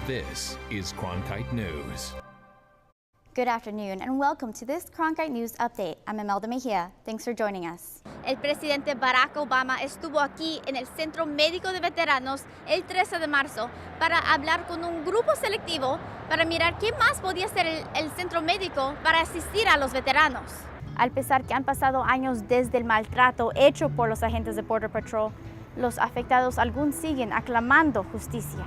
This is Cronkite News. Good afternoon and welcome to this Cronkite News Update. I'm Imelda Mejia. Thanks for joining us. El presidente Barack Obama estuvo aquí en el Centro Médico de Veteranos el 13 de marzo para hablar con un grupo selectivo para mirar qué más podía hacer el centro médico para asistir a los veteranos. Al pesar que han pasado años desde el maltrato hecho por los agentes de Border Patrol, los afectados aún siguen aclamando justicia.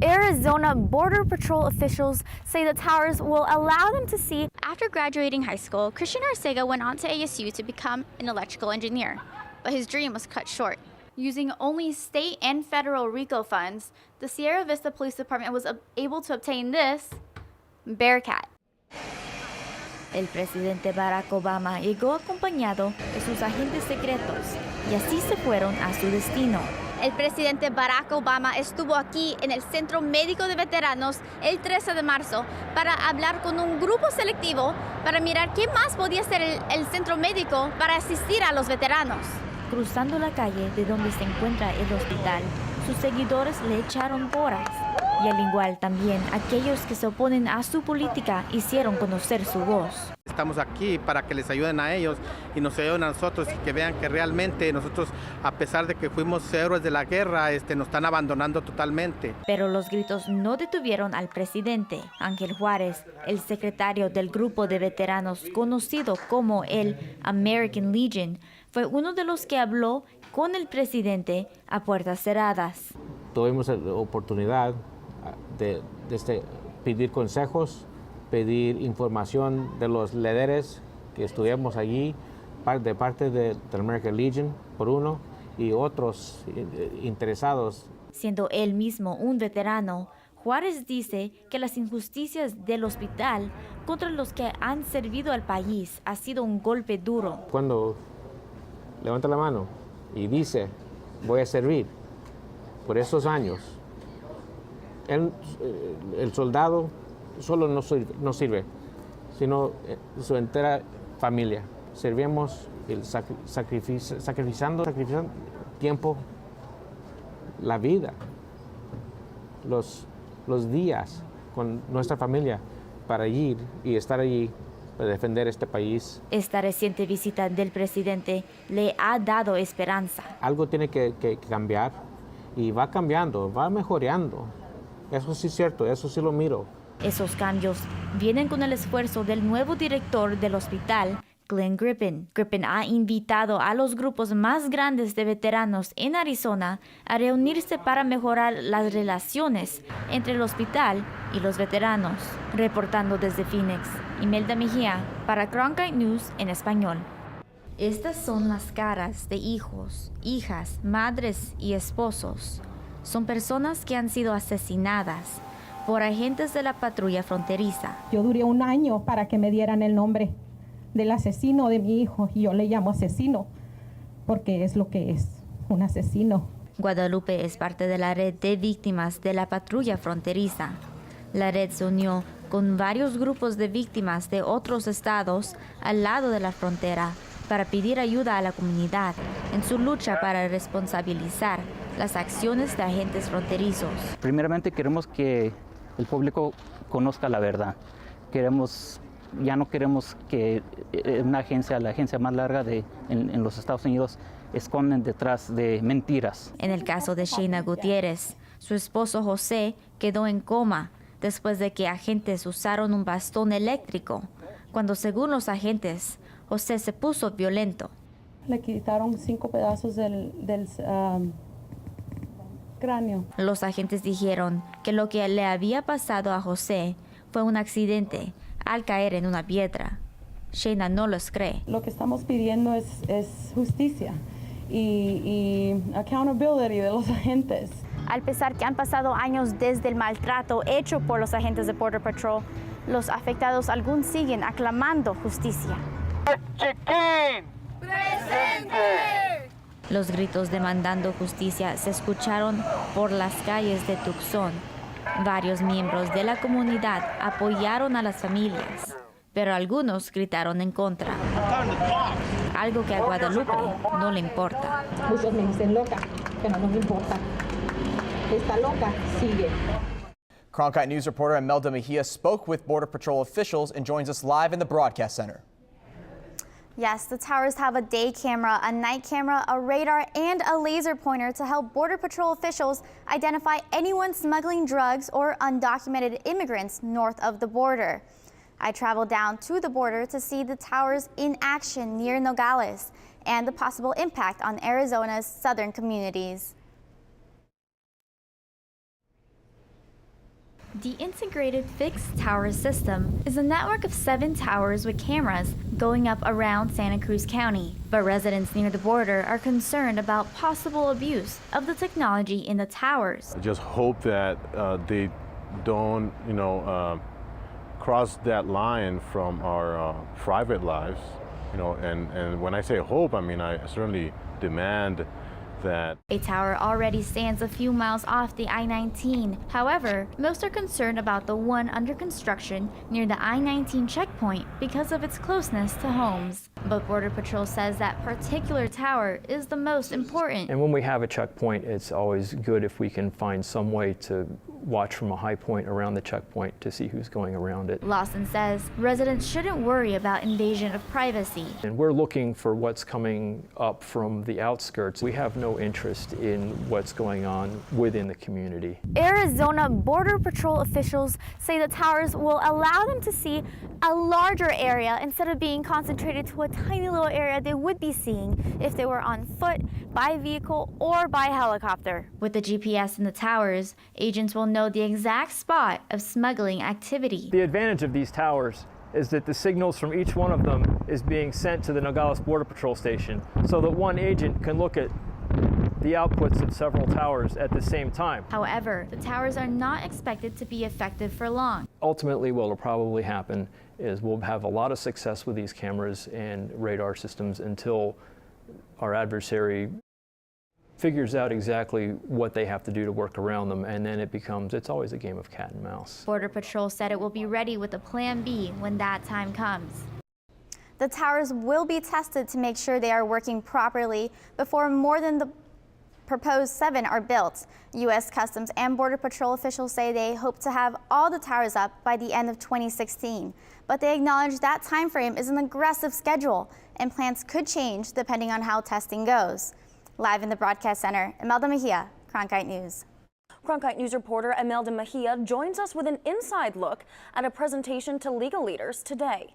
Arizona Border Patrol officials say the towers will allow them to see. After graduating high school, Christian Arcega went on to ASU to become an electrical engineer, but his dream was cut short. Using only state and federal RICO funds, the Sierra Vista Police Department was able to obtain this Bearcat. El presidente Barack Obama llegó acompañado de sus agentes secretos y así se fueron a su destino. El presidente Barack Obama estuvo aquí en el Centro Médico de Veteranos el 13 de marzo para hablar con un grupo selectivo para mirar qué más podía hacer el centro médico para asistir a los veteranos. Cruzando la calle de donde se encuentra el hospital, sus seguidores le echaron porras. Y al igual también aquellos que se oponen a su política hicieron conocer su voz. Estamos aquí para que les ayuden a ellos y nos ayuden a nosotros y que vean que realmente nosotros, a pesar de que fuimos héroes de la guerra, nos están abandonando totalmente. Pero los gritos no detuvieron al presidente. Ángel Juárez, el secretario del grupo de veteranos conocido como el American Legion, fue uno de los que habló con el presidente a puertas cerradas. Tuvimos la oportunidad de pedir consejos, pedir información de los líderes que estuvimos allí, de parte del American Legion, por uno, y otros interesados. Siendo él mismo un veterano, Juárez dice que las injusticias del hospital contra los que han servido al país ha sido un golpe duro. Cuando levanta la mano y dice, voy a servir por esos años, el soldado solo no sirve, sino su entera familia. Servimos sacrificando tiempo, la vida, los días con nuestra familia para ir y estar allí para defender este país. Esta reciente visita del presidente le ha dado esperanza. Algo tiene que cambiar y va cambiando, va mejorando. Eso sí es cierto, eso sí lo miro. Esos cambios vienen con el esfuerzo del nuevo director del hospital, Glenn Griffin. Griffin ha invitado a los grupos más grandes de veteranos en Arizona a reunirse para mejorar las relaciones entre el hospital y los veteranos. Reportando desde Phoenix, Imelda Mejia para Cronkite News en español. Estas son las caras de hijos, hijas, madres y esposos. Son personas que han sido asesinadas por agentes de la patrulla fronteriza. Yo duré un año para que me dieran el nombre del asesino de mi hijo y yo le llamo asesino porque es lo que es, un asesino. Guadalupe es parte de la red de víctimas de la patrulla fronteriza. La red se unió con varios grupos de víctimas de otros estados al lado de la frontera para pedir ayuda a la comunidad en su lucha para responsabilizar las acciones de agentes fronterizos. Primeramente queremos que el público conozca la verdad. Ya no queremos que la agencia más larga en los Estados Unidos esconden detrás de mentiras. En el caso de Shayna Gutiérrez, su esposo José quedó en coma después de que agentes usaron un bastón eléctrico, cuando según los agentes, José se puso violento. Le quitaron 5 pedazos del cráneo. Los agentes dijeron que lo que le había pasado a José fue un accidente al caer en una piedra. Shayna no los cree. Lo que estamos pidiendo es justicia y accountability de los agentes. Al pesar que han pasado años desde el maltrato hecho por los agentes de Border Patrol, los afectados aún siguen aclamando justicia. ¡Chiquín! ¡Presente! Los gritos demandando justicia se escucharon por las calles de Tucson. Varios miembros de la comunidad apoyaron a las familias, pero algunos gritaron en contra. Algo que a Guadalupe no le importa. Muchos me dicen loca, que no nos importa. Está loca, sigue. Cronkite News reporter Imelda Mejia spoke with Border Patrol officials and joins us live in the broadcast center. Yes, the towers have a day camera, a night camera, a radar, and a laser pointer to help Border Patrol officials identify anyone smuggling drugs or undocumented immigrants north of the border. I traveled down to the border to see the towers in action near Nogales and the possible impact on Arizona's southern communities. The integrated fixed tower system is a network of 7 towers with cameras going up around Santa Cruz County. But residents near the border are concerned about possible abuse of the technology in the towers. I just hope that they don't, cross that line from our private lives, and when I say hope, I mean I certainly demand that. A tower already stands a few miles off the I-19. However, most are concerned about the one under construction near the I-19 checkpoint because of its closeness to homes. But Border Patrol says that particular tower is the most important. And when we have a checkpoint, it's always good if we can find some way to watch from a high point around the checkpoint to see who's going around it. Lawson says residents shouldn't worry about invasion of privacy. And we're looking for what's coming up from the outskirts. We have no interest in what's going on within the community. Arizona Border Patrol officials say the towers will allow them to see a larger area instead of being concentrated to a tiny little area they would be seeing if they were on foot, by vehicle, or by helicopter. With the GPS in the towers, agents will know the exact spot of smuggling activity. The advantage of these towers is that the signals from each one of them is being sent to the Nogales Border Patrol station so that one agent can look at the outputs of several towers at the same time. However, the towers are not expected to be effective for long. Ultimately, what will probably happen is we'll have a lot of success with these cameras and radar systems until our adversary figures out exactly what they have to do to work around them, and then it's always a game of cat and mouse. Border Patrol said it will be ready with a plan B when that time comes. The towers will be tested to make sure they are working properly before more than the proposed 7 are built. U.S. Customs and Border Patrol officials say they hope to have all the towers up by the end of 2016. But they acknowledge that time frame is an aggressive schedule and plans could change depending on how testing goes. Live in the broadcast center, Imelda Mejia, Cronkite News. Cronkite News reporter Imelda Mejia joins us with an inside look at a presentation to legal leaders today.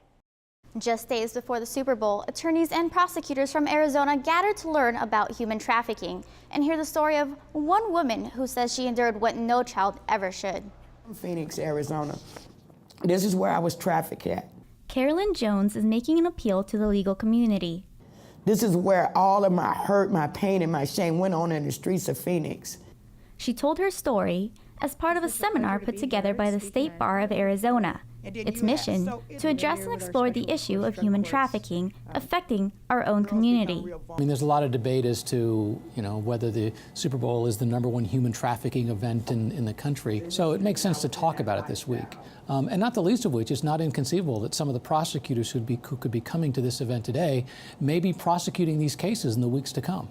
Just days before the Super Bowl, attorneys and prosecutors from Arizona gathered to learn about human trafficking and hear the story of one woman who says she endured what no child ever should. Phoenix, Arizona. This is where I was trafficked at. Carolyn Jones is making an appeal to the legal community. This is where all of my hurt, my pain, and my shame went on in the streets of Phoenix. She told her story as part of a seminar put together by the State Bar of Arizona. Its mission to address and explore the issue of human trafficking affecting our own community. I mean, there's a lot of debate as to, whether the Super Bowl is the #1 human trafficking event in the country. So it makes sense to talk about it this week. And not the least of which, it's not inconceivable that some of the prosecutors who could be coming to this event today may be prosecuting these cases in the weeks to come.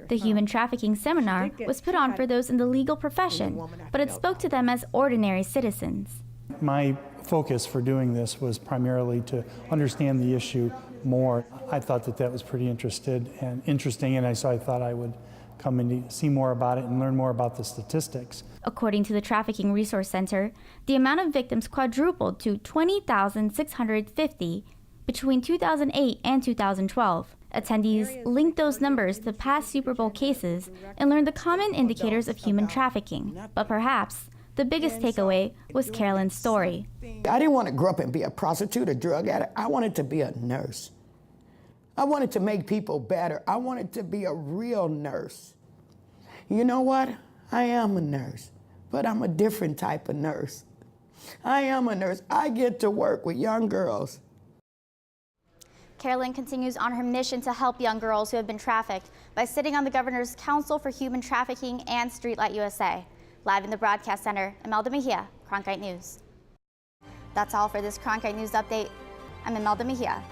The human trafficking seminar was put on for those in the legal profession, but it spoke to them as ordinary citizens. My focus for doing this was primarily to understand the issue more. I thought that was pretty interesting, and so I thought I would come and see more about it and learn more about the statistics. According to the Trafficking Resource Center, the amount of victims quadrupled to 20,650 between 2008 and 2012. Attendees linked those numbers to past Super Bowl cases and learned the common indicators of human trafficking. But perhaps the biggest takeaway was Carolyn's story. I didn't want to grow up and be a prostitute, a drug addict. I wanted to be a nurse. I wanted to make people better. I wanted to be a real nurse. You know what? I am a nurse, but I'm a different type of nurse. I am a nurse. I get to work with young girls. Carolyn continues on her mission to help young girls who have been trafficked by sitting on the Governor's Council for Human Trafficking and Streetlight USA. Live in the broadcast center, Imelda Mejia, Cronkite News. That's all for this Cronkite News update. I'm Imelda Mejia.